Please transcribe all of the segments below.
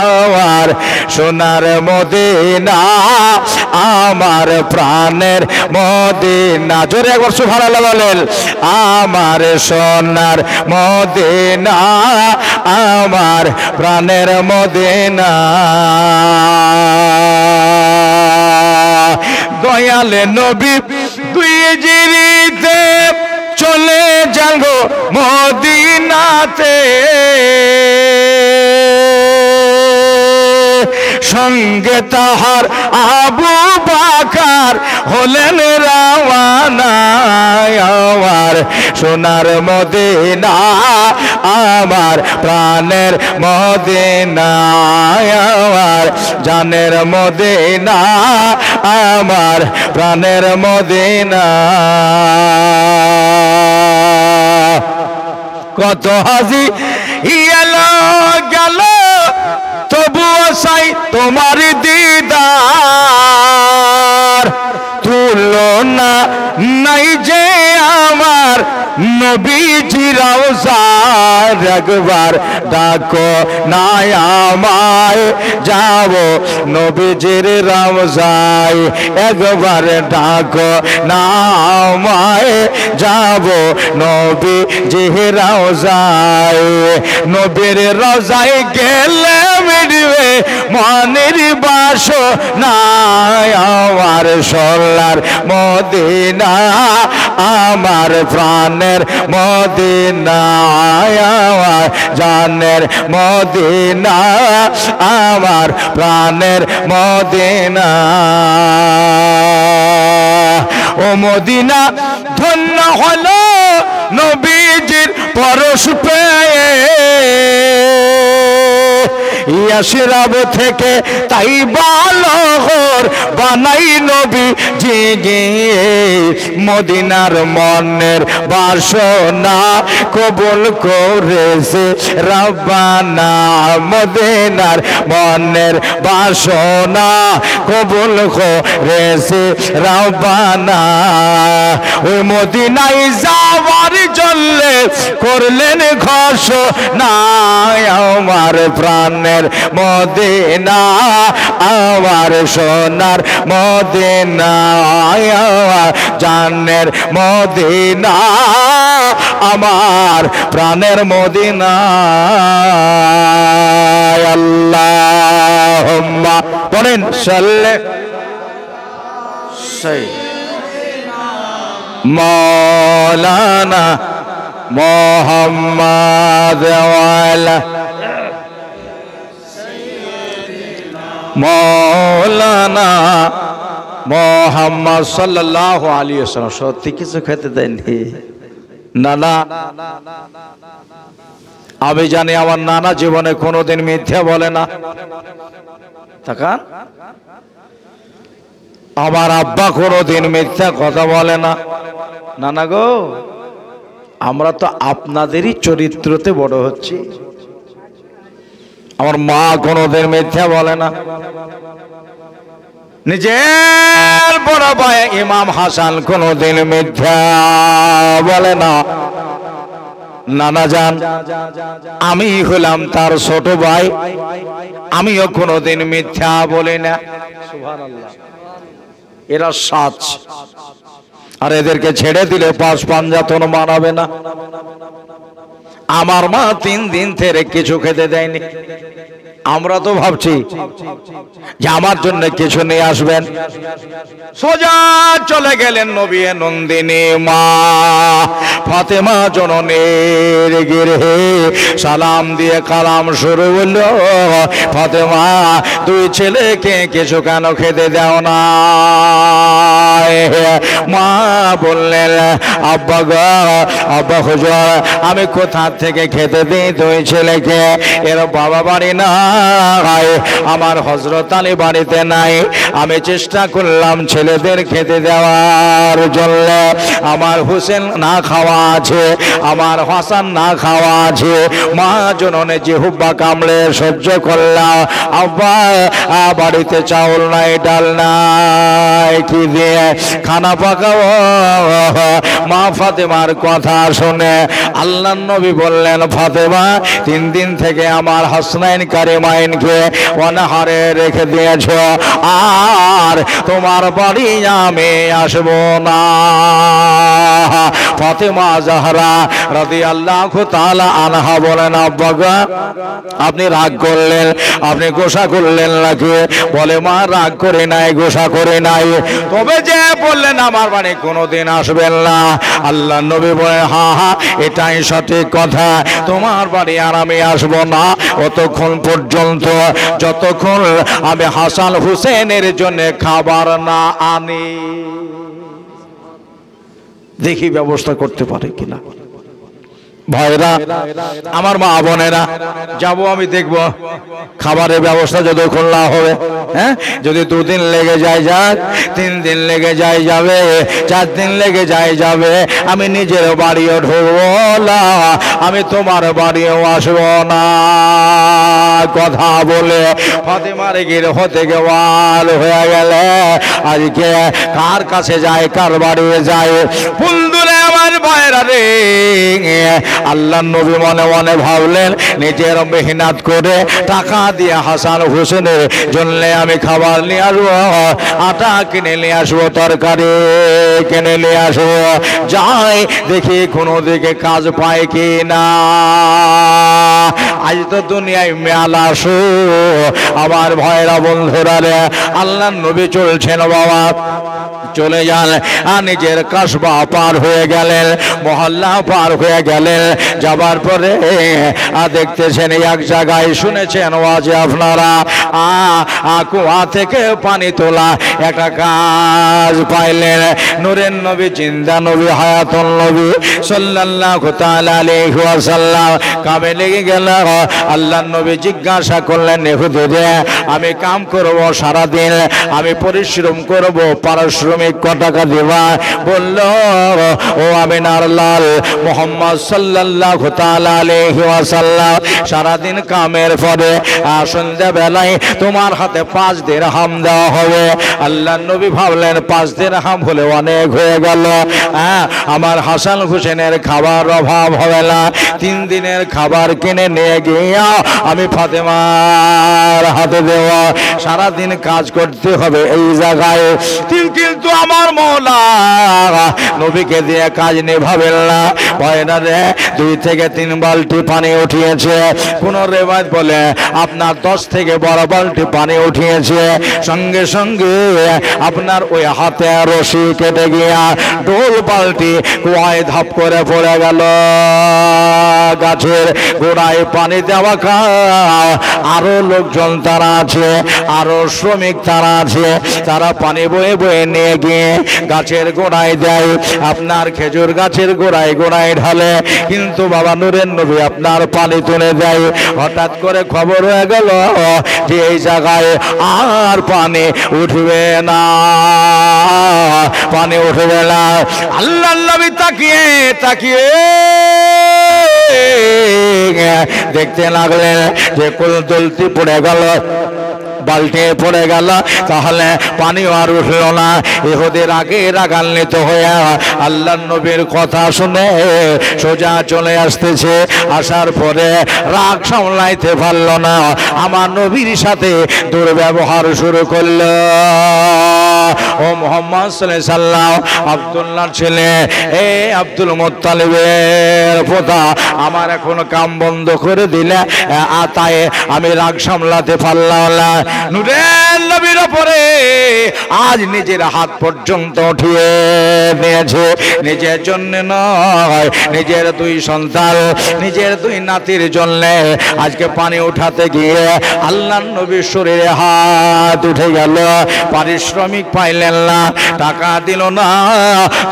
আমার সোনার মদিনা, আমার প্রাণের মদিনা। জোরে একবার সুবহানাল্লাহ বলেন। আমার সোনার মদিনা, আমার প্রাণের মদিনা। দয়ালে নবী দুই জিরিতে চলে যাবো মদিনাতে, সঙ্গে তাহার আবু বকর হলেন রওয়ানা। আমার সোনার মদিনা, আমার প্রাণের মদিনা, আমার জানের মদিনা, আমার প্রাণের মদিনা। কত হাজি এলো গেল তবুও চাই তোমার দিদার, তুলনা নাই যে আমার নবীজি রওজার। একবার ডাকো না আমায়, যাব নবীজির রওজায়। একবার ডাকো না আমায়, যাব নবীজির রওজায়। নবীর রওজায় গেলে মিটবে মনের বাসনা। আমার সোনার মদিনা, আমার প্রাণের মদিনা, আমার জানের মদিনা, আমার প্রাণের মদিনা। ও মদিনা ধন্য হলো নবীজির পরশ পেয়ে, ইয়াশরাব থেকে তাই বালগর বানাই নবী জি মদিনার মনের বাসনা কবুল করেছে রব্বানা। মদিনার মনের বাসনা কবুল করেছে রব্বানা। ওই মদিনায় যাওয়ার জন্য করলেন ঘোষণা। আমার প্রাণের মদিনা, আমার সোনার মদিনা, আমার জানের মদিনা, আমার প্রাণের মদিনা। আল্লাহুম্মা বলেন মাওলানা মুহাম্মদ ওয়ালা মৌলানা মুহাম্মদ সাল্লাল্লাহু আলাইহি ওয়াসাল্লাম। সত্যি কিছু খেতে দেয়নি নানা। আমি জানি আমার নানা জীবনে কোনোদিন মিথ্যা বলে না। তাকান, আমার আব্বা কোনোদিন মিথ্যা কথা বলে না। নানা গো, আমরা তো আপনাদেরই চরিত্রতে বড় হচ্ছি। আমার মা কোনোদিন মিথ্যা বলে না। নিজের বড় ভাই ইমাম হাসান কোনোদিন মিথ্যা বলে না। নানা জান, আমি হলাম তার ছোট ভাই, আমিও কোনোদিন মিথ্যা বলি না। সুবহানাল্লাহ। এরা সাচ, আর এদেরকে ছেড়ে দিলে পাঁচ পাঞ্জাতন মানাবে না। আমার মা 3 দিন থেকে কিছু খেতে দেয়নি। আমরা তো ভাবছি যে আমার জন্য কিছু নিয়ে আসবেন। সোজা চলে গেলেন নবী নন্দিনী মা ফাতেমা জননীর গৃহে, সালাম দিয়ে কালাম শুরু হলো। ফাতেমা, 2 ছেলেকে কিছু কেন খেতে দাও না? মা বললেন, আব্বা গো, আব্বা হুজুর, আমি কোথা থেকে খেতে দিই 2 ছেলেকে? এর বাবা বাড়ি না, আমার হযরত আলী বাড়িতে নাই। আমি চেষ্টা করলাম ছেলেদের খেতে দেওয়ার জন্য। আমার হোসেন না খাওয়া আছে, আমার হাসান না খাওয়া আছে। মা জননে জিহ্বা কামড়ে সহ্য করলাম। আব্বা, বাড়িতে চাউল নাই, ডাল নাই, কি দিয়ে খানা পাকাও? মা ফাতেমার কথা শুনে আল্লাহর নবী বললেন, ফাতেমা, 3 দিন থেকে আমার হাসনাইন কারিমা হুমায়ুনকে অনাহারে রেখে দিয়েছো, আর তোমার বাড়ি আমি আসবো না। ফাতেমা জাহরা রাদিয়াল্লাহু তাআলা আনহা বলেন, আব্বা গো আপনি রাগ করলেন, আপনি গোসা করলেন নাকি? বলে মা রাগ করে নাই, গোসা করে নাই, তবে যে বললেন আমার বাড়ি কোনোদিন আসবেন না। আল্লাহ নবী বলে হ্যাঁ হ্যাঁ এটাই সঠিক কথা, তোমার বাড়ি আর আমি আসবো না অতক্ষণ পর্যন্ত যতক্ষণ আমি হাসান হুসেনের জন্য খাবার না আনি। দেখি ব্যবস্থা করতে পারে কিনা। ভাইরা আমার, মা বোনেরা, যাবো আমি দেখবো খাবারের ব্যবস্থা যতক্ষণ না হবে। হ্যাঁ, যদি 2 দিন লেগে যায় যাক, 3 দিন লেগে যায় যাবে, 4 দিন লেগে যায় যাবে, আমি নিজের বাড়িও ঢুকবো না, আমি তোমার বাড়িও আসবো না। কথা বলে ফাতেমার গিরহ থেকে ওয়াল হয়ে গেলে আজকে কার কাছে যায়, কার বাড়ি যায়? বন্ধুরে আমার ভাইরা রে, আল্লাহ নবী মনে মনে ভাবলেন নিজের মেহনত করে টাকা দিয়ে হাসান হোসেনের জন্য আমি খাবার নিয়ে আসবো, আটা কিনে নিয়ে আসবো, তরকারি কিনে নিয়ে আসবো, যাই দেখি কোনো দিকে কাজ পায় কি না। আজ তো দুনিয়ায় মেলা শো আমার ভাইরা বন্ধুরা রে, আল্লাহ নবী চলছেন বাবা, চলে যান আর নিজের কাসবা পার হয়ে গেলেন, মহল্লা পার হয়ে গেলেন, যাবার পরে দেখতেছেন এক জায়গায়, শুনেছেন ওয়াজে আপনারা, কুয়া থেকে পানি তোলা একটা কাজ পাইলেন। নূরের নবী, জিন্দা নবী, হায়াতুন নবী সাল্লাল্লাহু তাআলা আলাইহি ওয়াসাল্লাম কামে লেগে গেল। আল্লাহর নবী জিজ্ঞাসা করলেন, হুজুরে আমি কাম করব সারাদিন, আমি পরিশ্রম করব, পারিশ্রমিক কত টাকা দেবা? বলল, ও আমিনার লাল মুহাম্মদ সাল্লাল্লাহু তাআলা আলাইহি ওয়াসাল্লাম সারাদিন কামের পরে সন্ধ্যা বেলায় তোমার হাতে 5 দিরহাম দেওয়া হবে। আল্লাহর নবী ভাবলেন 5 দিরহাম হলে অনেক হয়ে গেল, আমার হাসান হোসেনের খাবার অভাব হবে না। 3 দিনের খাবার কিনে নিয়ে গিয়া আমি ফাতেমার হাতে দেওয়া, সারাদিন কাজ করতে হবে এই জায়গায়। কিন্তু আমার মওলা নবীকে দিয়ে কাজ নেভাবেন না। ভয়না রে 2 থেকে 3 বালতি পানি উঠিয়েছে, কোন রেওয়ায়েত বলে আপনার 10 থেকে 12 বালতি পানি উঠিয়েছে। সঙ্গে সঙ্গে আপনার ওই হাতে রশি কেটে গিয়া ডোল বালতি কুয়ায় ধাপ করে পড়ে গেল। গাছের গোড়ায় পানি দেওয়া আরো লোকজন তারা আছে, আরো শ্রমিক তারা আছে, তারা পানি বয়ে বয়ে নিয়ে গিয়ে গাছের গোড়ায় দেয়, আপনার খেজুর গাছের গোড়ায় গোড়ায় ঢালে। কিন্তু বাবা নূরের নবী আপনার পানি তুলে দেয়। হঠাৎ করে খবর হয়ে গেল যে এই জায়গায় আর পানি উঠবে না, পানি উঠবে না। আল্লাহ নবী তাকিয়ে তাকিয়ে দেখতে লাগলেন যে কোন দলতি পড়ে গেল, বালতি পড়ে গেল, তাহলে পানি আর উঠল না। ইহুদের আগে রাগান্বিত হয়ে আল্লাহর নবীর কথা শুনে সোজা চলে আসতেছে। আসার পরে রাগ সামলাইতে পারল না, আমার নবীর সাথে দুর্ব্যবহার শুরু করল। ও মুহাম্মদ সাল্লাল্লাহু আলাইহি সাল্লাম, আব্দুল্লাহর ছেলে এ আব্দুল মুত্তালিবের পোতা, আমার এখন কাম বন্ধ করে দিলে, তাই আমি রাগ সামলাতে পারলাম না। নূরের নবীর উপরে আজ নিজের হাত পর্যন্ত উঠিয়ে নিয়েছে, নিজের জন্য নয়, নিজের 2 সন্তান, নিজের 2 নাতির জন্য আজকে পানি উঠাতে গিয়ে আল্লাহর নবীর শরীরে হাত উঠে গেল। পারিশ্রমিক পাইলেন না, টাকা দিল না,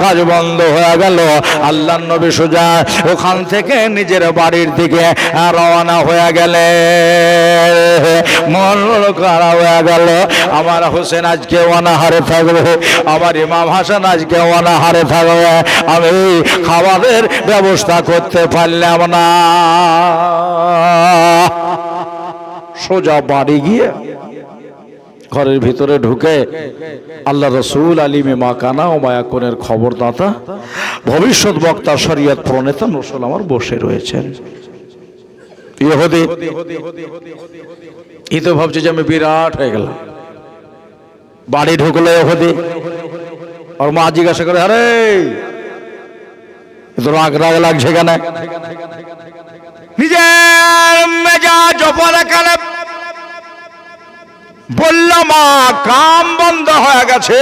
কাজ বন্ধ হয়ে গেল। আল্লাহর নবী সোজা ওখান থেকে নিজের বাড়ির দিকে রওনা হয়ে গেলেন। মন খারাপ হয়ে গেল, আমার হোসেন আজকে অনাহারে থাকবে, আমার ইমাম হাসান আজকে অনাহারে থাকবে, আমি খাবারের ব্যবস্থা করতে পারলাম না। সোজা বাড়ি গিয়ে ঘরের ভিতরে ঢুকে আল্লাহ রসুল আলিমে মাকানা ও মায়াকুনের খবরদাতা ভবিষ্যৎ বক্তা শরীয়ত প্রণেতা নূর আমার বসে রয়েছেন। ইহুদি এই তো ভাবছে যে আমি বিরাট হয়ে গেলাম। বাড়ি ঢুকলো ইহুদি, ওর মা জিজ্ঞাসা করে, আরে তো রাগ রাগ লাগছে কেন? নিজের মেজাজ ওপরে কালে বলল, মা কাম বন্ধ হয়ে গেছে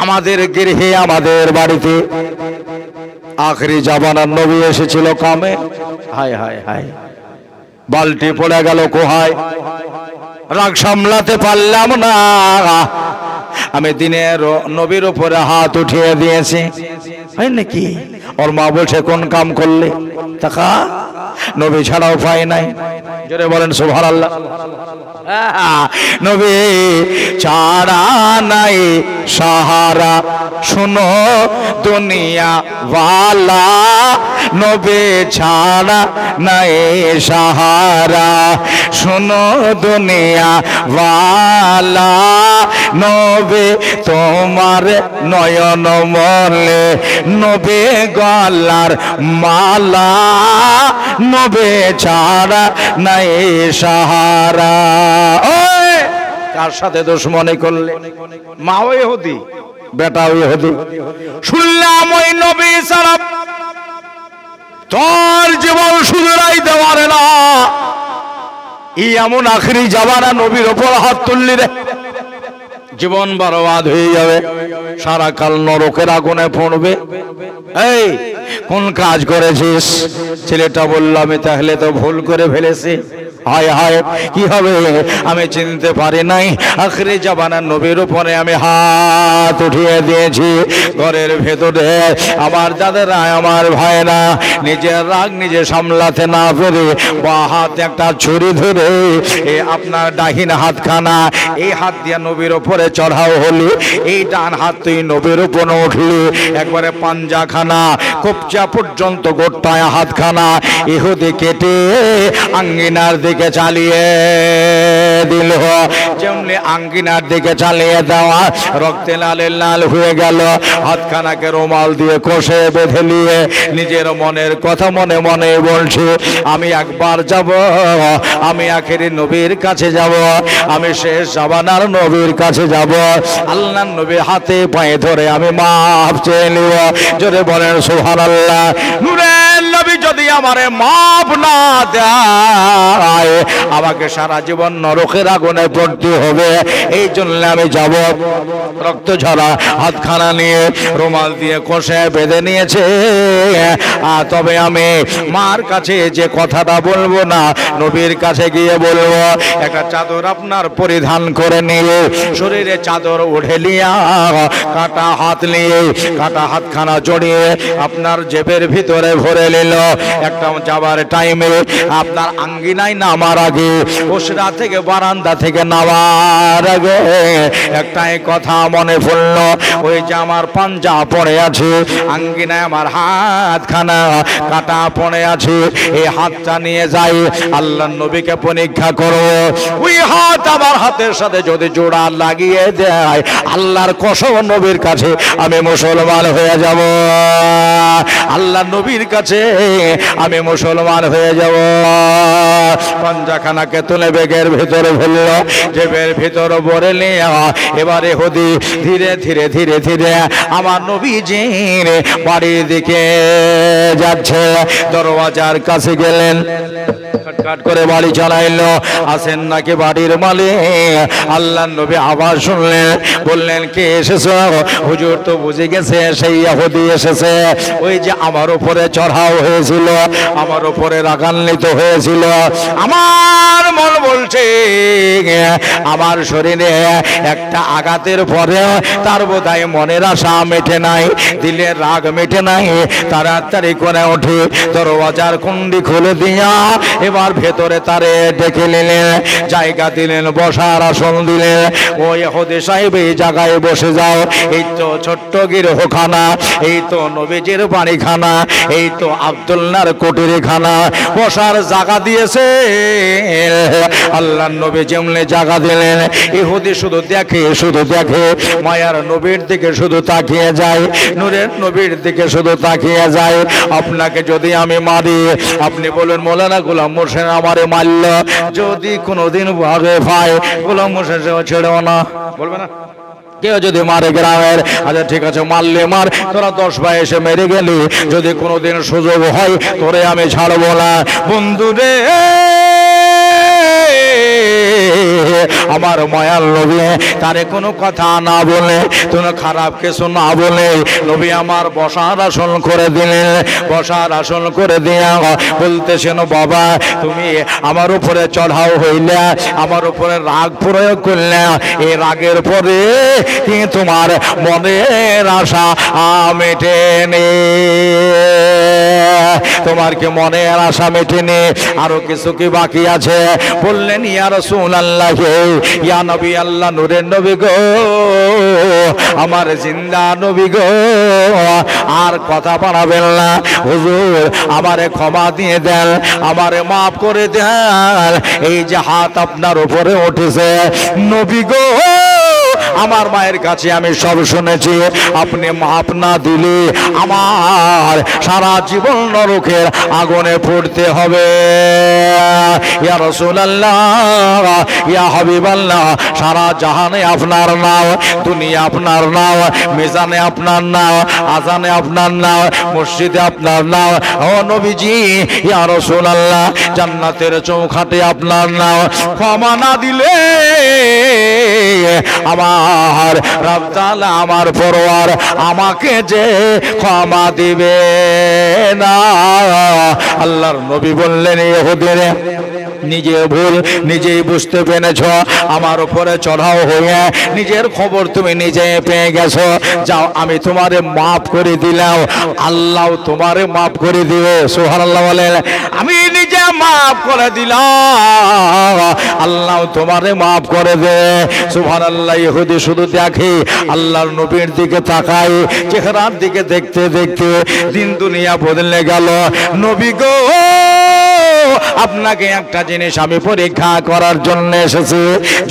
আমাদের গৃহে, আমাদের বাড়িতে আখরি জামানার নবী এসেছিল কামে। হায় হায় হায়, বালতি পড়ে গেল কোহায়, রাগ সামলাতে পারলাম না, আমি দিনের নবীর উপরে হাত উঠিয়ে দিয়েছি। হয় নাকি? ওর মা বলছে, কোন কাম করলে? টাকা নবী ছাড়া উপায় নাই। জোরে বলেন সুবহানাল্লাহ। নবী ছাড়া নাই সাহারা, শুনো দুনিয়া ওয়ালা, নবী ছাড়া নাই সাহারা, শুনো দুনিয়া ওয়ালা, নবী তোমার নয়ন মলে, নবী গলার মালা, নবী ছাড়া নাই সাহারা। কার সাথে দুশমনি করলে? মাও ইহুদি, বেটাও ইহুদি। শুনলাম ওই নবী ছাড়া তোর জীবন শুধরাইতে পারে না। এই এমন আখরি জামানা, নবীর ওপর হাত তুললি রে, জীবন বরবাদ হয়ে যাবে, সারা কাল নরকের আগুনে পড়বে। এই কোন কাজ করেছিস? ছেলেটা বলল, আমি তাহলে তো ভুল করে ফেলেছি। হায় হায়, কি হবে আমি চিনতে পারি নাই। আখরি জামানার নবীর উপরে আমি হাত উঠিয়ে দিয়েছি। ঘরের ভেতরে আমার দাদারা, আমার ভাইরা নিজের রাগ নিজে সামলাতে না পেরে বা হাত একটা ছুরি ধরে আপনার ডাহিন হাতখানা এই হাত দিয়ে নবীর উপরে চড়াও হলি, এই ডান হাত তুই নবীর উপরে উঠলি, একবারে পাঞ্জাখানা কবজা পর্যন্ত গোটায় হাতখানা ইহুদি কেটে আঙ্গিনার দিকে চালিয়ে দিল। যেমনি আঙ্গিনার দিকে চালিয়ে দেওয়া, রক্তে লালে লাল হয়ে গেল। হাতখানাকে রুমাল দিয়ে কষে বেঁধে নিয়ে নিজের মনের কথা মনে মনে বলছে, আমি একবার যাব, আমি আখেরি নবীর কাছে যাব, আমি শেষ জামানার নবীর কাছে যাব। আল্লাহর নবী হাতে পায়ে ধরে আমি মাফ চেয়ে নিব। জোরে বলেন সুবহানাল্লাহ। নূরের নবী যদি আমারে মাফ না দেয়, আমাকে সারা জীবন নরকের আগুনে পড়তে হবে। এই জন্য আমি যাব। রক্ত ঝরা হাতখানা নিয়ে রুমাল দিয়ে কষে বেঁধে নিয়েছে। তবে আমি মার কাছে যে কথাটা বলবো না, নবীর কাছে গিয়ে বলবো। একটা চাদর আপনার পরিধান করে নিয়ে, শরীরে চাদর উঠে নিয়ে, কাটা হাত নিয়ে কাটা হাতখানা জড়িয়ে আপনার জেবের ভিতরে ভরে নিল। একটা যাবার টাইমে আপনার আঙ্গিনায় নামার আগে, ওসরা থেকে বারান্দা থেকে নামার আগে একটাই কথা মনে পড়ল, ওই যে আমার পাঞ্জা পড়ে আছে, আঙ্গিনায় আমার হাতখানা কাটা পড়ে আছে, এই হাতটা নিয়ে যাই আল্লাহর নবীকে পরীক্ষা করো। ওই হাত আমার হাতের সাথে যদি জোড়া লাগিয়ে দেয়, আল্লাহর কসম নবীর কাছে আমি মুসলমান হয়ে যাব। আল্লাহর নবীর কাছে আমি মুসলমান হয়ে যাব। পাঞ্জাখানাকে তুলে বেগের ভিতরে ভরল, জেবের ভিতরে ভরে নিয়ে এবারে হুদি ধীরে ধীরে ধীরে ধীরে আমার নবীজির বাড়ির দিকে যাচ্ছে। দরওয়াজার কাছে গেলেন, কাট করে বাড়ি চালাইলো। আসেন নাকি বাড়ির মালিক? আল্লাহর নবী আবার শুনলেন, বললেন কে এসেছে? হুজুর তো বুঝে গেছে সেই ইহুদি এসেছে, ওই যে আমার উপরে চড়াও হয়েছিল, আমার উপরে রাগান্বিত হয়েছিল। আমার মন বলছে আমার শরীরে একটা আঘাতের পরে তার বোধহয় মনের আশা মেটে নাই, দিলের রাগ মেটে নাই। তাড়াতাড়ি করে উঠে দরওয়াজার কুন্ডি খুলে দিয়া এবার ভেতরে তারে ডেকে নিলেন, জায়গা দিলেন, বসার আসন দিলেন। ওই ইহুদি সাহেব এই জায়গায় বসে যাও, এই তো ছোট্ট গৃহখানা, এই তো নবীজির বাড়িখানা, এই তো আব্দুল্লাহর কুটিরখানা, বসার জায়গা দিয়েছে। আল্লাহর নবী যেমনি জায়গা দিলেন, ইহুদি শুধু দেখে মায়ার নবীর দিকে শুধু তাকিয়ে যায়, নূরের নবীর দিকে শুধু তাকিয়ে যায়। আপনাকে যদি আমি মারি, আপনি বলেন মৌলানা গোলাম হোসেন আমারে মারল, যদি কোনোদিন ভাগে পায় গোলাম হোসেন ছেড়েও না, বলবে না? কেউ যদি মারে গ্রামের, আচ্ছা ঠিক আছে মারলে মার, তোরা 10 ভাই এসে মেরে গেলি, যদি কোনোদিন সুযোগ হয় তোরে আমি ছাড়বো না। বন্ধুরে আমার মায়ার নবী তারে কোনো কথা না বলে, কোনো খারাপ কিছু না বলে নবী আমার বসার আসন করে দিলেন। বসার আসন করে দিয়া বলতেছেন, বাবা তুমি আমার উপরে চড়াও হইলে, আমার উপরে রাগ প্রয়োগ করলে, এই রাগের পরে কি তোমার মনের আশা মেটেনি? তোমার কি মনের আশা মেটেনি? আরো কিছু কি বাকি আছে? বললেন, ইয়া রাসূলুল্লাহ, ইয়া নবী আল্লাহ, নূরের নবী গো, আমার জিন্দা নবী গো, আর কথা বাড়াবেন না। হুজুর আমারে ক্ষমা দিয়ে দেন, আমারে মাফ করে দেন। এই যে হাত আপনার উপরে উঠেছে নবী গো, আমার মায়ের কাছে আমি সব শুনেছি, আপনি মাফ না দিলে আমার সারা জীবন নরকের আগুনে পড়তে হবে। ইয়া রাসূলুল্লাহ, ইয়া হাবিবাল্লাহ, সারা জাহানে আপনার নাম, দুনিয়া আপনার নাম, মিজানে আপনার নাম, আজানে আপনার নাম, মসজিদে আপনার নাম। ও নবীজি, ইয়া রাসূলুল্লাহ, জান্নাতের চৌখাটে আপনার নাম। ক্ষমা না দিলে আমার রব তাআলা, আমার পরওয়ার আমাকে যে ক্ষমা দিবে না। আল্লাহর নবী বললেন, ইহুদির নিজে ভুল নিজেই বুঝতে পেরেছ, আমার উপরে চড়াও হয়ে নিজের খবর তুমি নিজে পেয়ে গেছো, যাও আমি তোমারে মাফ করে দিলাম, আল্লাহ তোমারে মাফ করে দিবে। সুবহানাল্লাহ বলেন। আমি নিজে মাফ করে দিলাম, আল্লাহ তোমারে মাফ করে দে। সুবহানাল্লাহ। ইহুদি শুধু দেখে, আল্লাহর নবীর দিকে তাকায়, চেহারার দিকে দেখতে দেখতে দিন দুনিয়া বদলে গেল। নবী গো, আপনাকে একটা জিনিস আমি পরীক্ষা করার জন্য এসেছি,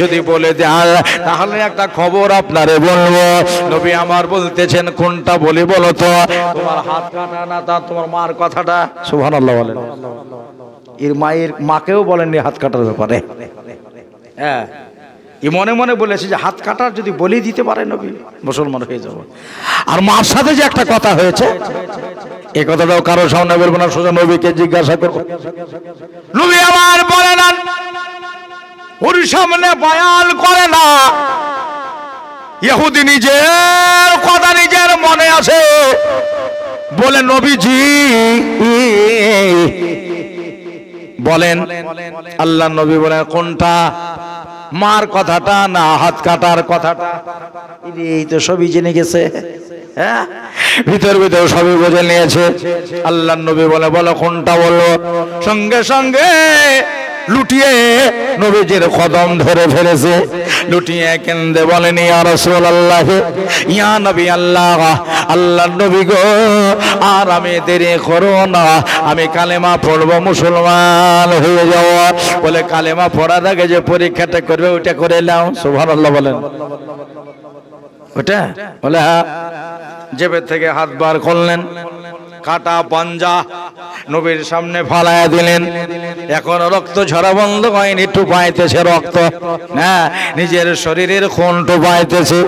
যদি বলে দেন তাহলে একটা খবর আপনারে বলবো। নবী আমার বলতেছেন, কোনটা বলি বলো তো? তোমার হাত কাটা না তা তোমার মার কথাটা। সুবহানাল্লাহ বলেন। এর মায়ের মাকেও বলেননি হাত কাটার ব্যাপারে। হ্যাঁ, এই মনে মনে বলেছে যে হাত কাটার যদি বলি দিতে পারে নবী, মুসলমান হয়ে যাব। আর মার সাথে যে একটা কথা হয়েছে, এই কথাটাও কারো সামনে বলবো না, সোজা নবীকে জিজ্ঞাসা করবো। নবী আমার বলে না, ওর সামনে বয়ান করে না। ইহুদি নিজের কথা নিজের মনে আছে, বলে নবীজি বলেন। আল্লাহ নবী বলেন, কোনটা? মার কথাটা না হাত কাটার কথাটা? এই তো সবই জেনে গেছে, হ্যাঁ, ভিতর ভিতর সবই বুঝে নিয়েছে। আল্লাহ নবী বলে, বলো কোনটা বলো। সঙ্গে সঙ্গে লুটিয়ে নবীজির কদম ধরে ফেলেছে, লুটিয়ে কেন্দে বলেন, ইয়া রাসূলুল্লাহ, ইয়া নবী আল্লাহ, আল্লাহর নবী গো, আর আমি দেরি করো না, আমি কালেমা পড়ব, মুসলমান হয়ে যাব। বলে, কালেমা পড়ার আগে যে পরীক্ষাটা করবে ওটা করে নাও। সুবহানাল্লাহ বলেন। ওটা বলে, হ্যাঁ। জেবের থেকে হাত বার করলেন, কাটা পাঞ্জা নবীর সামনে ফালায়া দিলেন। এখন রক্ত ঝরা বন্ধ হয়নি, টুপাইতেছে রক্ত, হ্যাঁ, নিজের শরীরের খুন টুপাইতেছে।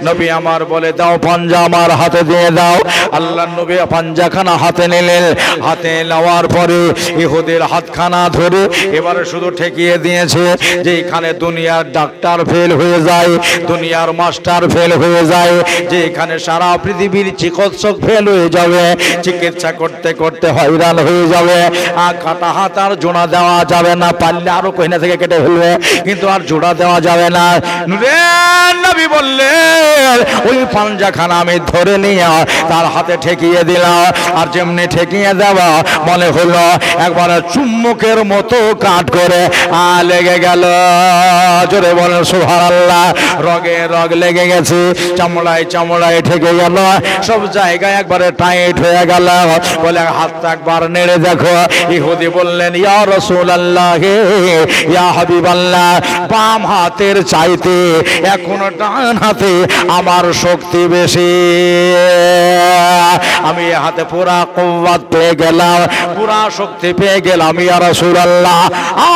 নবী আমার বলে, দাও পাঞ্জা আমার হাতে দিয়ে দাও। আল্লাহ নবী পাঞ্জাখানা হাতে নিলেন। হাতে নেওয়ার পরে ইহুদের হাতখানা ধরে এবারে শুধু ঠেকিয়ে দিয়েছে, যে এখানে দুনিয়ার ডাক্তার ফেল হয়ে যায়, দুনিয়ার মাস্টার ফেল হয়ে যায়, যে এখানে সারা পৃথিবীর চিকিৎসক ফেল হয়ে যাবে, চিকিৎসা করতে করতে হয়রান হয়ে যাবে। আর কাটা হাত আর জোড়া দেওয়া যাবে না, পারলে আরো কইনা থেকে কেটে ফেলবে, কিন্তু আর জোড়া দেওয়া যাবে না। নবী বললেন ওই পাঞ্জাখানা আমি ধরে নিয়ে তার হাতে ঠেকিয়ে দিলাম, আর যেমনি ঠেকিয়ে দেওয়া মনে হলো একবার চুম্বকের মতো কাট করে লেগে গেল। জোরে বলেন সুবহানাল্লাহ। রগে রগ লেগে গেছে, চামড়ায় চামড়ায় ঠেকে গেল, সব জায়গায় একবারে টাইট হয়ে গেল। বলে হাতটা একবার নেড়ে দেখো। ইহুদি বললেন ইয়া রাসূলুল্লাহ, ইয়া হাবিবাল্লাহ, বাম হাতের চাইতে এখন ডান হাতে আমার শক্তি বেশি, আমি হাতে পুরা কুওয়াত পেয়ে গেলাম, পুরা শক্তি পেয়ে গেলাম ইয়া রাসূলুল্লাহ।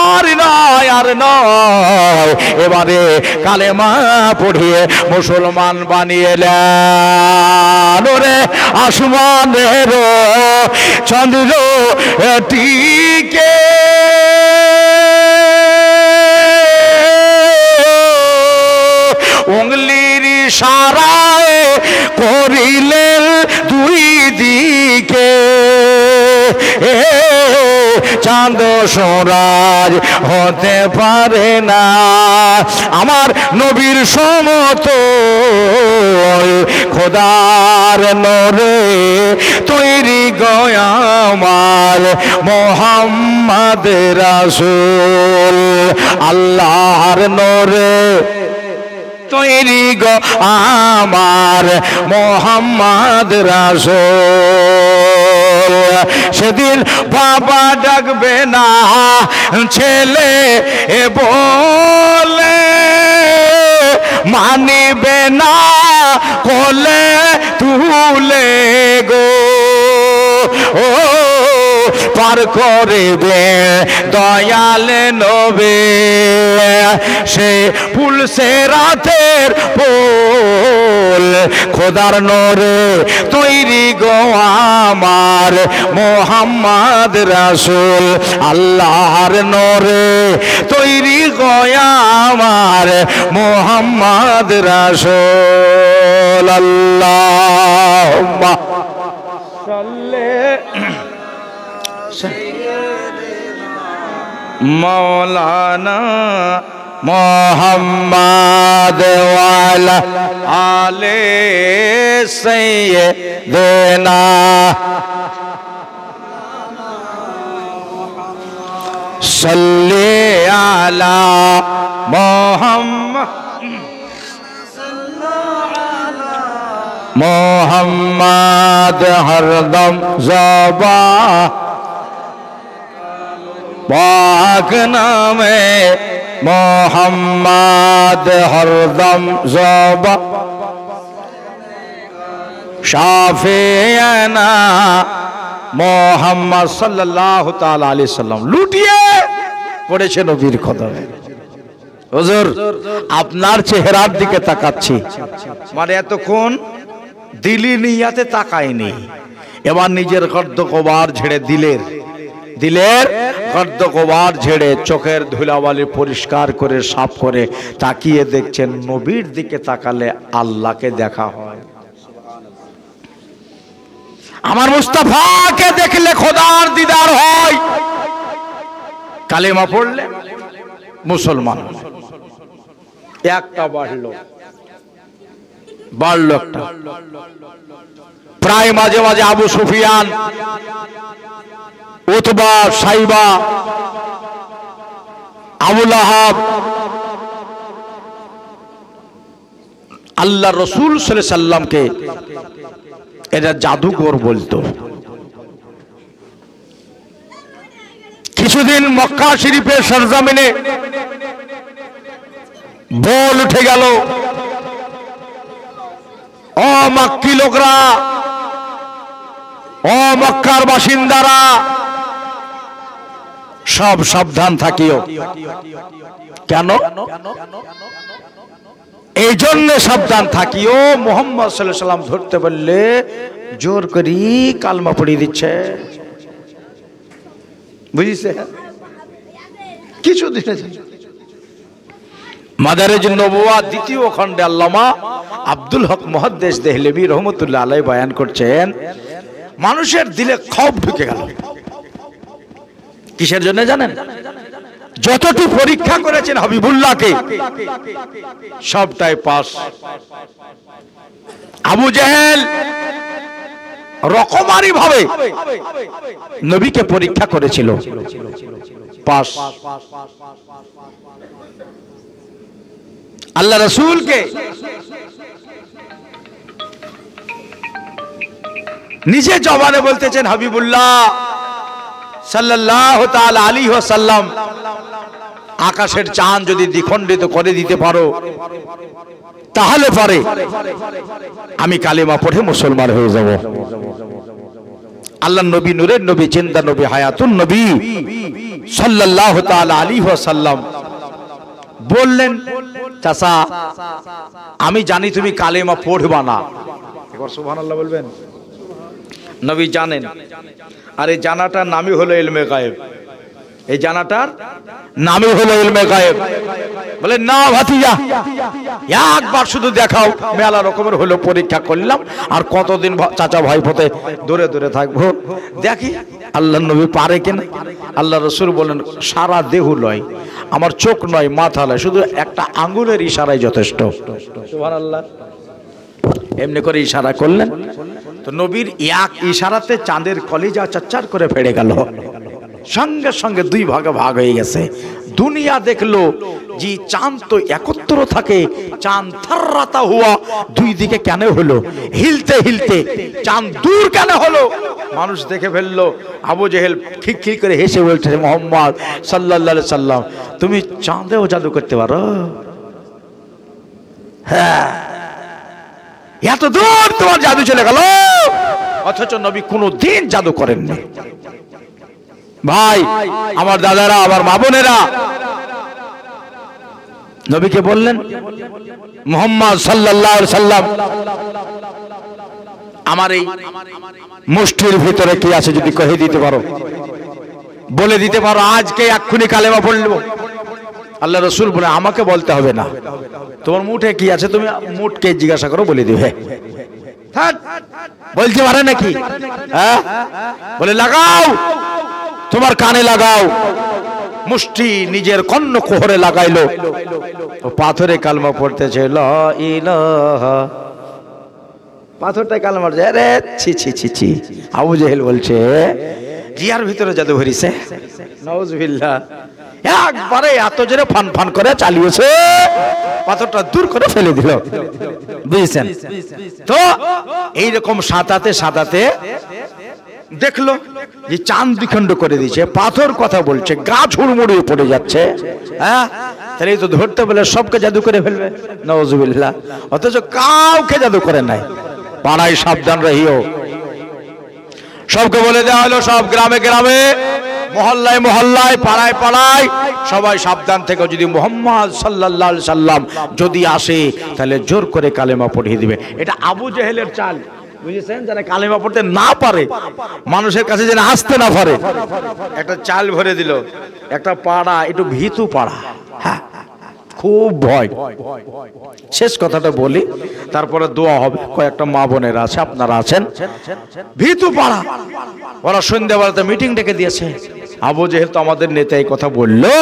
আর নয় আর নয়, এবারে কালেমা পড়িয়ে মুসলমান বানিয়েলেন। ওরে আসমানের চন্দ্র টিকে উংলির ইশারায় করিলেন দুই দিকে, চাঁদ সূরজ হতে পারে না আমার নবীর সমতুল, খোদার নূরে তৈরি আমার মুহাম্মদ রাসূল, আল্লাহর নূরে তৈরি গো আমার মুহাম্মদ রাসূল। সেদিন বাবা ডাকবে না ছেলে বলে, মানিবে না কোলে তুলে গো, ও পার করিবে দয়াল নবী সে ফুল সে রাতের ফুল, খোদার নূরে তৈরি গো আমার মুহাম্মদ রাসূল, আল্লাহর নূরে তৈরি গো আমার মুহাম্মদ রাসূল। আল্লাহুম্মা সাল্লি মৌলানা মুহাম্মদ ওয়ালা আলে সাইয়্যিদিনা সাল্লি আলা মুহাম্মদ হরদম জবা পাক নামে মুহাম্মদ হরদম জবা শাফিয়ানা মুহাম্মদ সাল্লাল্লাহু তাআলা আলাইহি সাল্লাম লুটিয়ে পড়েছে নবীর কদমে। হুজুর আপনার চেহারার দিকে তাকাচ্ছি, মানে এতক্ষণ দিলি নিয়াতে তাকায়নি, এবার নিজের গর্দ কবার ঝেড়ে দিলের গর্দ কবার ঝেড়ে চোখের ধুলাবালি পরিষ্কার করে সাফ করে তাকিয়ে দেখছেন নবীর দিকে তাকালে আল্লাহকে দেখা হয়। আমার মুস্তাফাকে দেখলে খোদার দিদার হয়। কালেমা পড়লে মুসলমান একটা বাড়লো একটা, প্রায় মাঝে মাঝে আবু সুফিয়ান, উতবা, সাইবা, আবু লাহাব আল্লাহ রসুল সাল্লাল্লাহু আলাইহি সাল্লামকে এরা জাদুকর বলতো। কিছুদিন মক্কা শরীফের সরজমিনে বল উঠে গেল, ও মক্কি লোকরা, ও মক্কার বাসিন্দারা, সব সাবধান থাকিও। কেন? এই জন্য সাবধান থাকিও, মুহাম্মদ সাল্লাল্লাহু আলাইহি সাল্লাম ধরতে বললে জোর করি কালমা পড়িয়ে দিচ্ছে। বুঝিছে? কিছুদিন মাদারেজ নবুওয়াত দ্বিতীয় খণ্ডে আল্লামা আব্দুল হক মুহাদ্দিস দেহলেভি রহমতুল্লাহ আলাইহি বয়ান করছেন, মানুষের দিলে খৌফ ঢুকে গেল। কিসের জন্য জানেন? যতটি পরীক্ষা করেছেন হাবিবুল্লাহকে সবটাই পাস। আবু জেহেল রকমারি ভাবে নবীকে পরীক্ষা করেছিল, পাস। আল্লাহ রাসূলকে নিজে জবানে বলতেছেন হাবিবুল্লাহ সাল্লাল্লাহু তাআলা আলাইহি ওয়াসাল্লাম, আকাশের চাঁদ যদি দ্বিখণ্ডিত করে দিতে পারো তাহলে পারে আমি কালেমা পড়ে মুসলমান হয়ে যাব। আল্লাহ নবী, নূরের নবী, জিন্দা নবী, হায়াতুন নবী সাল্লাল্লাহু তাআলা আলাইহি ওয়াসাল্লাম বললেন, চাচা আমি জানি তুমি কালেমা পড়বা না। একবার সুবহানাল্লাহ বলবেন। নবী জানেন, আর এই জানাটার নামই হলো ইলমে গায়েব। এই জানাটার নামই হলো ইলমে গায়েব। বলে না ভাতিজা, একবার শুধু দেখাও। মেলা রকমের হলো পরীক্ষা করলাম, আর কতদিন চাচা ভাই পথে দূরে দূরে থাকবো, দেখি আল্লাহ নবী পারে কিনা। আল্লাহ রাসূল বলেন, সারা দেহ নয়, আমার চোখ নয়, মাথা নয়, শুধু একটা আঙ্গুলের ইশারায় যথেষ্ট। সুবহানাল্লাহ। এমনি করে ইশারা করলেন, তো নবীর এক ইশারাতে চাঁদের কলিজা চচ্চার করে ফেড়ে গেল। সঙ্গে সঙ্গে দুই ভাগে ভাগ হয়ে গেছে। দুনিয়া দেখলো যে চাঁদ তো একত্র থাকে, চাঁদ থাররাতা হুয়া দুই দিকে কেন হলো, হিলতে হিলতে চাঁদ দূর কেন হলো। মানুষ দেখে ফেললো। আবু জেহেল খিকখিক করে হেসে বলছে, মুহাম্মদ সাল্লাল্লাহু আলাইহি সাল্লাম তুমি চাঁদেও জাদু করতে পারো? হ্যাঁ, এত দূর তোমার জাদু চলে গেল, অথচ নবী কোনদিন জাদু করেননি। ভাই আমার দাদারা, আমার মা বোনেরা, নবীকে বললেন, মুহাম্মদ সাল্লাল্লাহু আলাইহি সাল্লাম আমার এই মুষ্টির ভিতরে কি আছে যদি কহে দিতে পারো, বলে দিতে পারো, আজকে এক্ষুনি কালেমা পড়ব। আল্লাহ রাসূল বলে, আমাকে বলতে হবে না, তোমার মুঠে কি আছে তুমি মুঠকে জিজ্ঞাসা করো, বলে দিবে। বলতে পারে নাকি? হ্যাঁ, বলে লাগাও, তোমার কানে লাগাও। মুষ্টি নিজের কর্ণ কোহরে লাগাইলো, পাথরে কালমা পড়তেছে, লা ইলাহা। পাথরটাই কালমা পড়ছে। আরে ছি ছি ছি ছি। আবু জেহেল বলছে, জিয়ার ভিতরে জাদু ভরিছে। নাউজুবিল্লাহ। একবারে এত জোরে ফান ফান করে চালিয়েছে, পাথরটা দূর করে ফেলে দিল। বুঝছেন তো? এইরকম সাঁতাতে সাঁতাতে দেখলো যে চাঁদ দ্বিখণ্ড করে দিয়েছে, পাথর কথা বলছে, গাছ হুড়মুড়িয়ে পড়ে যাচ্ছে। হ্যাঁ, তাহলে তো ধরতে বলে সবকে জাদু করে ফেলবে। নাউজুবিল্লাহ। অথচ কাউকে জাদু করে নাই। পাড়ায় সাবধান রহিও। সবকে বলে দেওয়া হলো, সব গ্রামে গ্রামে, মহল্লায় মহল্লায়, পাড়ায় পাড়ায় সবাই সাবধান থেকে, যদি মুহাম্মদ সাল্লাল্লাহু আলাইহি সাল্লাম যদি আসে তাহলে জোর করে কালেমা পড়িয়ে দিবে। এটা আবু জেহেলের চাল, বুঝেছেন? যারা কালেমা পড়তে না পারে, মানুষের কাছে যেন আসতে না পারে, একটা চাল ভরে দিল। একটা পাড়া একটু ভীতু পাড়া, হ্যাঁ, খুব ভয়। শেষ কথাটা বলি, তারপরে দোয়া হবে। কয়েকটা মা বোনেরা আছে, আপনারা আছেন, ভীতু পাড়া। ওরা সন্ধ্যাবেলাতে মিটিং ডেকে দিয়েছে। আবু জেহেল তো আমাদের নেতা এই কথা বললো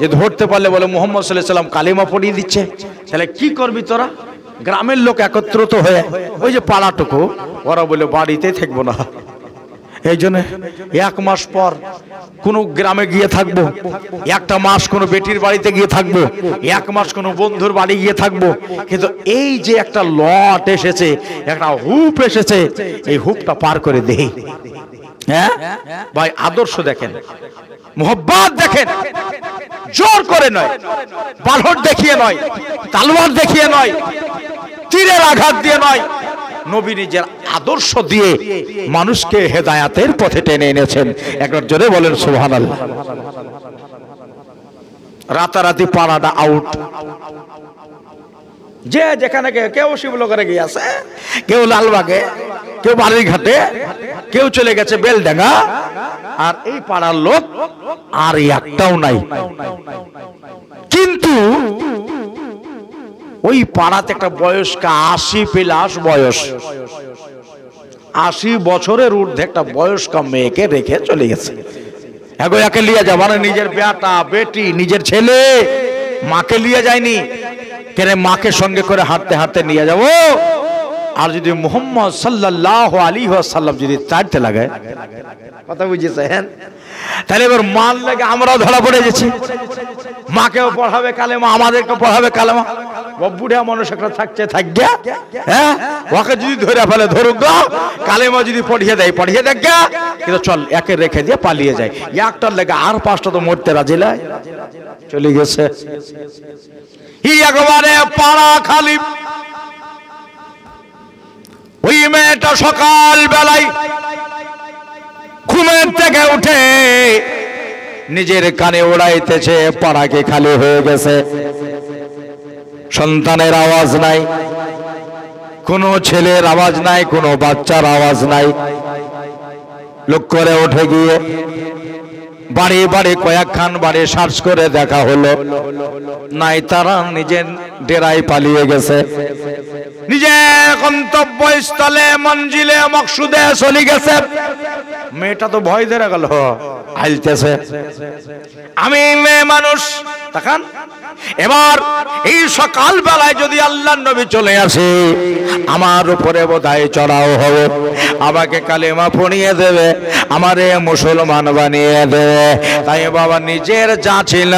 যে ধরতে পারলে বলে মুহাম্মদ সাল্লাল্লাহু আলাইহি সাল্লাম কালেমা পড়িয়ে দিচ্ছে, তাহলে কি করবি তোরা? গ্রামের লোক একত্রিত হয়ে, ওই যে পাড়াটুকু, ওরা বলে বাড়িতে থাকবো না। এই জন্য 1 মাস পর কোন গ্রামে গিয়ে থাকবো, 1টা মাস কোন বেটির বাড়িতে গিয়ে থাকবো, 1 মাস কোন বন্ধুর বাড়ি গিয়ে থাকবো। কিন্তু এই যে একটা লট এসেছে, একটা হুপ এসেছে, এই হুপটা পার করে দেই। হ্যাঁ ভাই, আদর্শ দেখেন, মোহব্বত দেখেন। জোর করে নয়, বালহট দেখিয়ে নয়, তালোয়ার দেখিয়ে নয়, তীরের আঘাত দিয়ে নয়, নবী নিজের আদর্শ দিয়ে মানুষকে হেদায়াতের পথে টেনে এনেছেন। একবার জোরে বলেন সুবহানাল্লাহ। রাতারাতি পাড়াটা আউট। যে যেখানে কেউ শিবনগরে গিয়েছে, কেউ লালবাগে, কেউ বাড়িঘাটে, কেউ চলে গেছে বেলডাঙ্গা, আর এই পাড়ার লোক আর একটাও নাই। কিন্তু ওই পাড়াতে একটা বয়স্কা 80+ বয়স, 80 বছরের ঊর্ধ্বে একটা বয়স্কা মেয়েকে রেখে চলে গেছে। এগো একে লিয়ে যাও, মানে নিজের বেটা বেটি নিজের ছেলে মাকে লিয়ে যায়নি কেন, মাকে সঙ্গে করে হাঁটতে হাঁটতে নিয়ে যাবো। আর যদি মুহাম্মদ সাল্লাল্লাহু আলাইহি ওয়াসাল্লাম যদি চাইতে লাগে, কথা বুঝেছেন, তাহলে এবার মান লাগে আমরাও ধরা পড়ে গেছি। মাকেও পড়াবে কালেমা, আমাদেরকে পড়াবে কালেমা। বুড়া মানুষ একটা থাকছে থাকবে, হ্যাঁ ওকে যদি ধরে ফেলে ধরুক গা, কালেমা যদি পড়িয়ে দেয় পড়িয়ে দেখ গা, কিন্তু চল একে রেখে দিয়ে পালিয়ে যায়। একটার লেগে আর পাঁচটা তো মরতে রাজি লাই চলে গেছে। একেবারে পাড়া খালি। ওই মেয়েটা সকাল বেলায় ঘুমের থেকে উঠে নিজের কানে ওড়াইতেছে, পাড়াকে খালি হয়ে গেছে, সন্তানের আওয়াজ নাই, কোনো ছেলের আওয়াজ নাই, কোনো বাচ্চার আওয়াজ নাই। লোক করে উঠে গিয়ে বাড়ি বাড়ি কয়েকখান বাড়ি সার্চ করে দেখা হলো, নাই, তারা নিজের ডেরায় পালিয়ে গেছে, নিজের গন্তব্যস্থলে মঞ্জিলে মকসুদে চলে গেছে। মেয়েটা তো ভয় ধরে গেল, আইলতেছে। আমি মেয়ে মানুষ, দেখান এবার এই সকাল বেলায় যদি আল্লাহর নবী চলে আসে, আমার উপরে বোধহয় চড়াও হবে, আমাকে কালেমা পড়িয়ে দেবে, আমারে মুসলমান বানিয়ে দেবে। তাই বাবা নিজের যা ছিল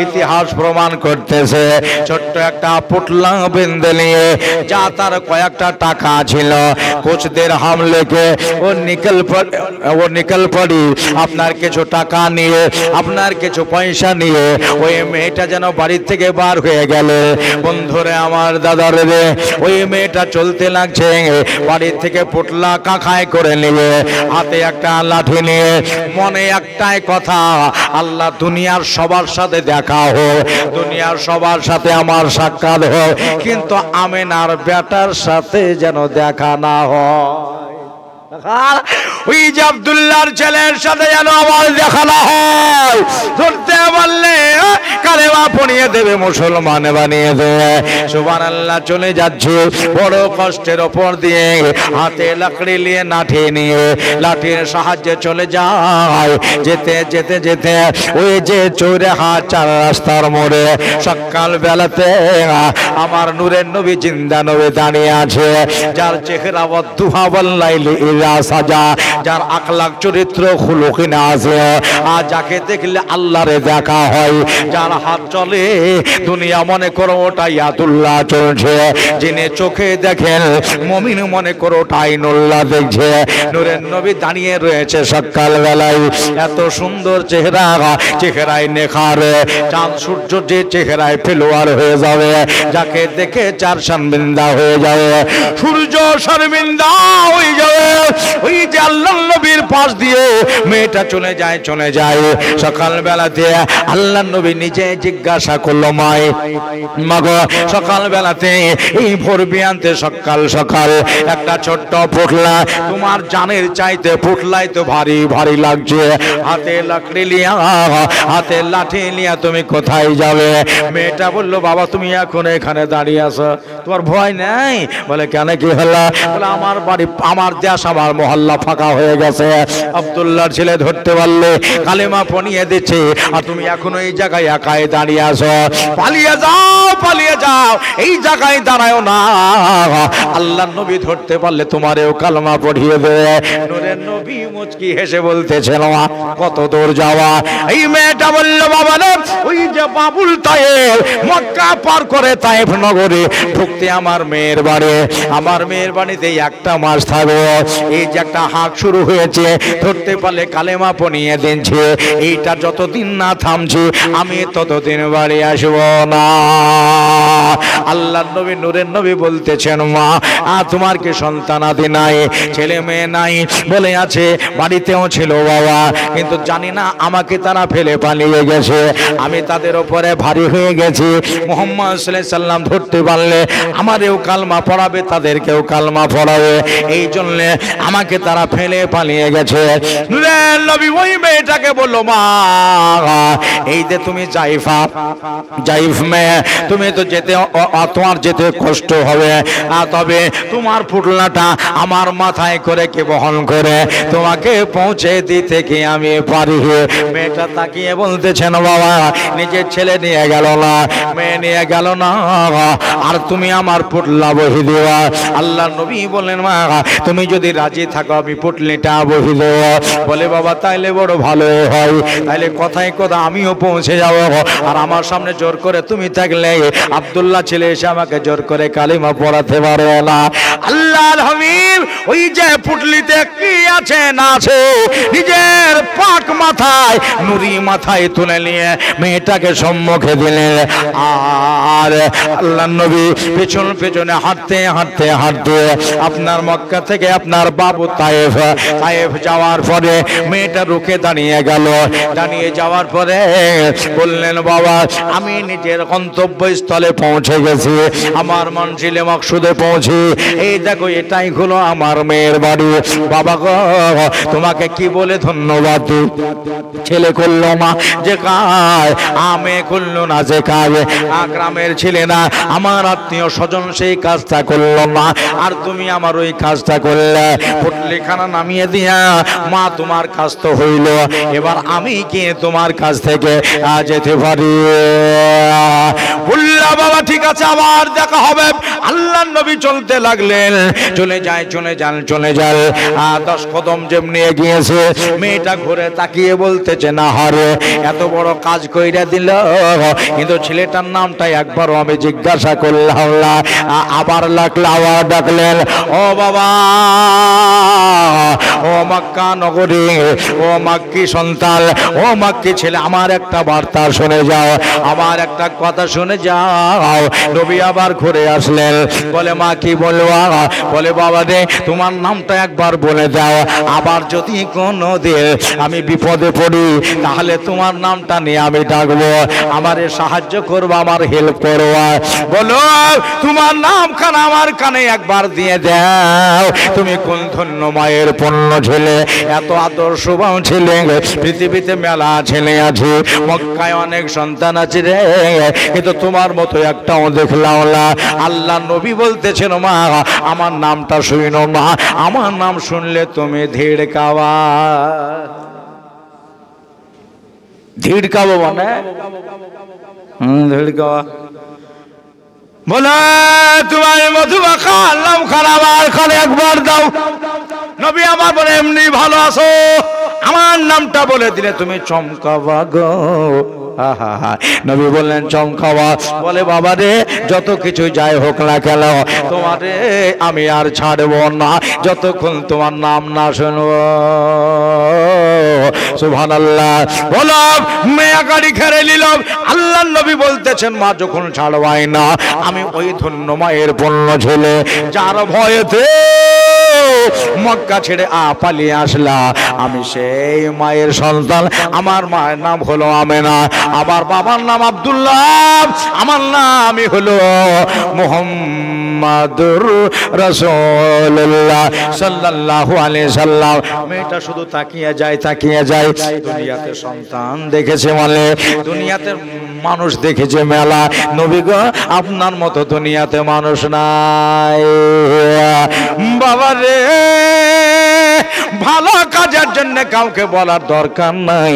ইতিহাস প্রমাণ করতেছে, ছোট্ট একটা পুটলা বেঁধে নিয়ে যা তার কয়েকটা টাকা ছিল, কোচদের হামলেকে ও নিকেল পড়ি আপনার কিছু টাকা নিয়ে, আপনার কিছু পয়সা নিয়ে ওই মেয়েটা যেন বাড়ির থেকে বার হয়ে গেল। বন্ধুরে আমার দাদার রে, ওই মেয়েটা চলতে লাগছে, বাড়ির থেকে পুটলা কাখায় করে নিয়ে, হাতে একটা লাঠি নিয়ে, মনে একটাই কথা, আল্লাহ দুনিয়ার সবার সাথে দেখা হোক, দুনিয়ার সবার সাথে আমার সাক্ষাৎ হোক, কিন্তু আমেনার বেটার সাথে যেন দেখা না হয়। ওই যে আব্দুল্লাহর ছেলের সাথে যেন আমার দেখা না হয়, ধরতে পারলে কালেমা পড়িয়ে দেবে, মুসলমান বানিয়ে দেবে। সুবহানাল্লাহ। চলে যাচ্ছে বড় কষ্টের ওপর দিয়ে, হাতে লাকড়ি নিয়ে লাঠি নিয়ে, লাঠির সাহায্যে চলে যায়। যেতে যেতে যেতে ওই যে চৌরাহা চার রাস্তার মোড়ে সকাল বেলাতে আমার নূরের নবী জিন্দা নবী দাঁড়িয়ে আছে, যার চেহারা ওয়াদুহা ওয়াল্লাইলি ইযা সাজা, যার আখলাক চরিত্র খুলুকিনা আছে, আর যাকে দেখলে আল্লাহরে দেখা হয়, যার হাত চলে দুনিয়া মনে করো ওটা ইয়াতুল্লাহ চলছে, যিনি চোখে দেখেন মুমিন মনে করো ওটা আইনুল্লাহ দেখছে। নূরের নবী দাঁড়িয়ে রয়েছে সকাল বেলায়, এত সুন্দর চেহারা, চেহারায় নেখার, চাঁদ সূর্য যে চেহারায় ফেলোয়ার হয়ে যাবে, যাকে দেখে চার শর্মিন্দা হয়ে যাবে, সূর্য শর্মিন্দা হয়ে যাবে। ওই যে আল্লাহর নবীর পাশ দিয়ে মেয়েটা চলে যায়, চলে যায়। সকাল বেলাতে আল্লাহর নবী নিজে জিজ্ঞাসা করলো, মাগো সকাল বেলাতে এই ভোর বিয়ান্তে সকাল সকাল একটা ছোট্ট পুটলা, তোমার জানের চাইতে পুটলাই তো ভারী ভারী লাগছে, হাতে লাকড়ি লিয়া, হাতে লাঠি নিয়া তুমি কোথায় যাবে? মেয়েটা বললো, বাবা তুমি এখন এখানে দাঁড়িয়ে আছো, তোমার ভয় নেই? বলে কেন, কি হলো? বলে আমার বাড়ি, আমার দেশ, আমার মহল্লা ফাঁকা হয়ে গেছে, আব্দুল্লাহর ছেলে ধরতে পারলে কালেমা পড়িয়ে দিচ্ছে, আর তুমি এখনো এই জায়গায় একাই দাঁড়িয়ে আছো, পালিয়ে যাও, পালিয়ে যাও, এই জায়গায় দাঁড়ায়ও না, আল্লাহর নবী ধরতে পারলে তোমারেও কালেমা পড়িয়ে দেবে। নূরের নবী মুচকি হেসে বলতেছেন, কত দূর যাওয়া? এই মেয়েটা বলল, বাবা না, ওই যে বাবুল তায়েফ, মক্কা পার করে তায়েফ নগরে ঢুকতে আমার মেয়ের বাড়ি, আমার মেয়ের বাড়িতে একটা মাস থাকবো, এই যে একটা হাঁক শুরু হয়েছে, ধরতে পারলে কালেমা পড়িয়ে দিচ্ছে, এইটা যতদিন না থামছে আমি ততদিন বাড়ি আসবো না। আল্লাহর নবী, নূরের নবী বলতেছেন, মা তোমার কি সন্তান আদি নাই, ছেলে মেয়ে নাই? বলে আছে, বাড়িতেও ছিল বাবা, কিন্তু জানি না আমাকে তারা ফেলে পালিয়ে গেছে, আমি তাদের উপরে ভারী হয়ে গেছি, মুহাম্মদ সাল্লাল্লাহু আলাইহি সাল্লাম ধরতে পারলে আমারেও কালমা পড়াবে, তাদেরকেও কালমা পড়াবে, এই জন্য আমাকে তারা ফেলে পালিয়ে গেছে। নবী ওই মেয়েটাকে বললো, মা এই যে তুমি জাইফা, জাইফ মেয়ে, তুমি তো যেতে তোমার যেতে কষ্ট হবে, তবে তোমার পুটলাটা আমার মাথায় করে কে বহন করে তোমাকে পৌঁছে দিতে কি আমি পারি? মেয়েটা তাকিয়ে বলতেছেন, বাবা নিজের ছেলে নিয়ে গেল না, মেয়ে নিয়ে গেল না, আর তুমি আমার পুটলা বহি দেওয়া। আল্লাহ নবী বলেন, মা তুমি যদি রাজি থাকো আমি পুটলিটা বহি দেব। বলে, বাবা তাইলে বড় ভালো হয়, তাইলে কথায় কথা আমিও পৌঁছে যাব, আর আমার সামনে জোর করে তুমি থাকলে আব্দুল্লাহ ছেলে এসে আমাকে জোর করে কালিমা পড়াতে পারবে না। আল্লাহর হাবিব ওই যে পুটলিতে কি আছে না আছে নিজের পাক মাথায়, নুরি মাথায় তুলে নিয়ে মেয়েটাকে সম্মুখে দিলেন। আর আল্লাহর নবী পেছন পেছনে হাঁটতে হাঁটতে হাঁটতে আপনার মক্কা থেকে আপনার বাবু তায়েফ যাওয়ার পরে মেয়েটা রুখে দাঁড়িয়ে গেল। দাঁড়িয়ে যাওয়ার পরে বললেন, বাবা আমি নিজের গন্তব্যস্থলে পৌঁছে গেছি, আমার মনজিলে মকসুদে পৌঁছি, এই দেখো এটাই হলো আমার মেয়ের বাড়ি। বাবা গো তোমাকে কি বলে ধন্যবাদ দিই, ছেলে করলো মা যে কাজ, আমে করলো না যে কাজ, গ্রামের ছেলে না আমার আত্মীয় স্বজন সেই কাজটা করলো না, আর তুমি আমার ওই কাজটা করলে। পুটলিখানা নামিয়ে দিয়া মা তোমার কাজ তো হইল, এবার আমি কি তোমার কাছ থেকে যেতে পারি? বললা, বাবা ঠিক আছে আবার দেখা হবে। আল্লাহ নবী চলতে লাগলেন, চলে যায় চলে যান চলে যান, 10 কদম যেমনি গিয়েছে মেয়েটা ঘুরে তাকিয়ে বলতেছে, না হারে এত বড় কাজ কইরা দিল, কিন্তু ছেলেটার নামটা একবারও আমি জিজ্ঞাসা করলাম না। আবার আবার ডাকলেন, ও বাবা, ও মক্কা নগরী, ও মাক্কি সন্তান, ও মাক্কি ছেলে, আমার একটা বার্তা শুনে যাও, আমার একটা কথা শুনে যাও। নবী আবার ঘুরে আসলেন, বলে মা কি বলবো? বলে, বাবা রে তোমার নামটা একবার বলে দাও, আবার যদি কোনো দিন আমি বিপদে পড়ি তাহলে তোমার নামটা নিয়ে আমি ডাকবো, আমারে সাহায্য করবো, আমার হেল্প করবো। বলো তোমার নাম খানা আমার কানে একবার দিয়ে দাও, তুমি কোন ধন্য মায়ের পণ্য ছেলে, এত আদর্শবান ছেলে, পৃথিবীতে মেলা ছেলে আছে, মক্কায় অনেক সন্তান আছে রে, কিন্তু তোমার মতো একটাও দেখলাম না। আল্লাহ নবী বলতেছেন, মা আমার নামটা শুনো মা, আমার নাম শুনলে তুমি ধিড়কাবা। ধিড়কাবো মানে ধিড়কাবা, বলে তোমার মধুমাখা নাম খারাপ আর খানে একবার দাও। নবী আমার বলে, এমনি ভালো আছো, আমার নামটা বলে দিলে তুমি চমকাবা গো। নবী বললেন, চমকাওয়া। বলে, বাবা রে যত কিছু যাই হোক না কেন তোমারে আমি আর ছাড়বো না যতক্ষণ তোমার নাম না শুনবো। সুবহানাল্লাহ। বলো মেয়া গাড়ি খেড়ে নিল। আল্লাহ নবী বলতেছেন, মা যখন ছাড়বাই না, আমি ওই ধন্য মায়ের পণ্য ছেলে যার ভয়েতে মক্কা ছেড়ে পালিয়ে আসলা, আমি সেই মায়ের সন্তান। আমার মায়ের নাম হলো আমেনা, আমার বাবার নাম আব্দুল্লাহ, আমার নামই হলো মুহাম্মাদুর রাসূলুল্লাহ সাল্লাল্লাহু আলাইহি সাল্লাম। মেয়েটা শুধু তাকিয়ে যায় তাকিয়ে যায়। দুনিয়াতে সন্তান দেখেছে মানে দুনিয়াতে মানুষ দেখেছে মেলা। নবী গো আপনার মতো দুনিয়াতে মানুষ নাই। বাবা রে ভালো কাজের জন্য কাউকে বলার দরকার নাই,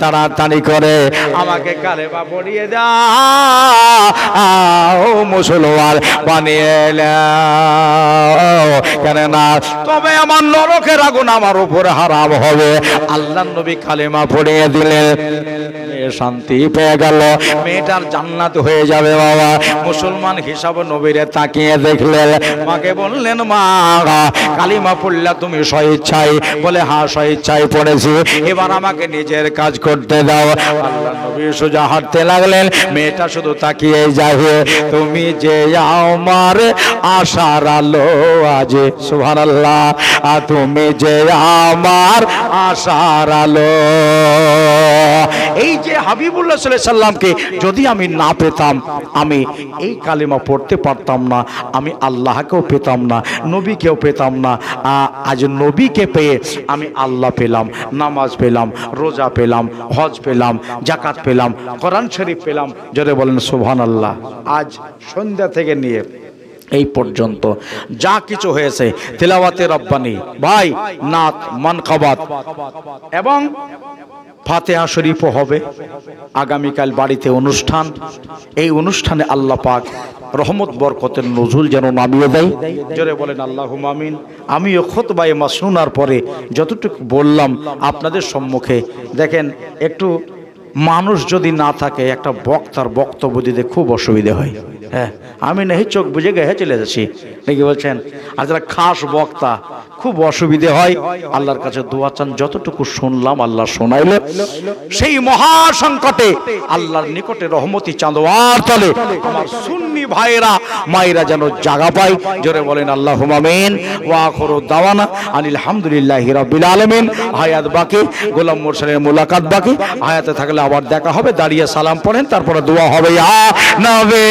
তাড়াতাড়ি করে আমাকে কালেমা পড়িয়ে দাও, মুসলমান বানিয়ে নাও, কেন না তবে আমার নরকের আগুন আমার উপরে হারাম হবে। আল্লাহ নবী কালেমা পড়িয়ে দিলেন, শান্তি পেয়ে গেল, মেয়েটার জান্নাত হয়ে যাবে। বাবা মুসলমান হিসাবে নবীরে তাকিয়ে দেখলেন, মাকে বললেন, মা কালিমা পড়লা তুমি স্বেচ্ছায়? বলে হ্যাঁ স্বেচ্ছায় পড়েছি, এবার আমাকে নিজের কাজ করতে দাও। আল্লাহ নবী সোজা হাঁটতে লাগলেন, মেয়েটা শুধু তাকিয়ে যায়, তুমি যে আমার আশার আলো আজ, সুবহানাল্লাহ, তুমি যে আমার আশার আলো। এই যে হাবিবুল্লাহ সাল্লাল্লাহু আলাইহি সাল্লামকে যদি আমি না পেতাম, আমি এই কালিমা পড়তে পারতাম না, আমি আল্লাহকেও পেতাম না, নবীকেও পেতাম না। আজ নবীকে পেয়ে আমি আল্লাহ পেলাম, নামাজ পেলাম, রোজা পেলাম, হজ পেলাম, যাকাত পেলাম, কোরআন শরীফ পেলাম। জোরে বলেন সুবহানাল্লাহ। আজ সন্ধ্যা থেকে নিয়ে এই পর্যন্ত যা কিছু হয়েছে, তিলাওয়াতে রব্বানি ভাই, নাত, মানকাবাত এবং ফাতিহা শরীফও হবে। আগামীকাল বাড়িতে অনুষ্ঠান, এই অনুষ্ঠানে আল্লাহ পাক রহমত বরকতের নজুল যেন নামিয়ে দেয়। জোরে বলেন আল্লাহুম্মা আমিন। আমিও খুতবায়ে মাসনুনার পরে যতটুকু বললাম আপনাদের সম্মুখে, দেখেন একটু মানুষ যদি না থাকে একটা বক্তার বক্তব্য দিতে খুব অসুবিধা হয়। হ্যাঁ, আমি নেই চোখ বুঝে গেছে চলে যাচ্ছি, নাকি বলছেন? আর যারা খাস বক্তা খুব অসুবিধে হয়। আল্লাহর কাছে দোয়া চান, যতটুকু শুনলাম আল্লাহ শোনাইলে, সেই মহা সংকটে আল্লাহর নিকটে রহমতি চাঁদোয়ার তলে আমার সুন্নি ভাইরা মায়েরা যেন জাগা পায়। জোরে বলেন আল্লাহুম্মা আমিন। ওয়া আখিরু দাওয়ানা আনিল হামদুলিল্লাহি রাব্বিল আলামিন। হায়াত বাকি, গোলাম মুরসালের মুলাকাত বাকি। হায়াতে থাকলে আবার দেখা হবে। দাঁড়িয়ে সালাম পড়েন, তারপরে দোয়া হবে। ইয়া নবী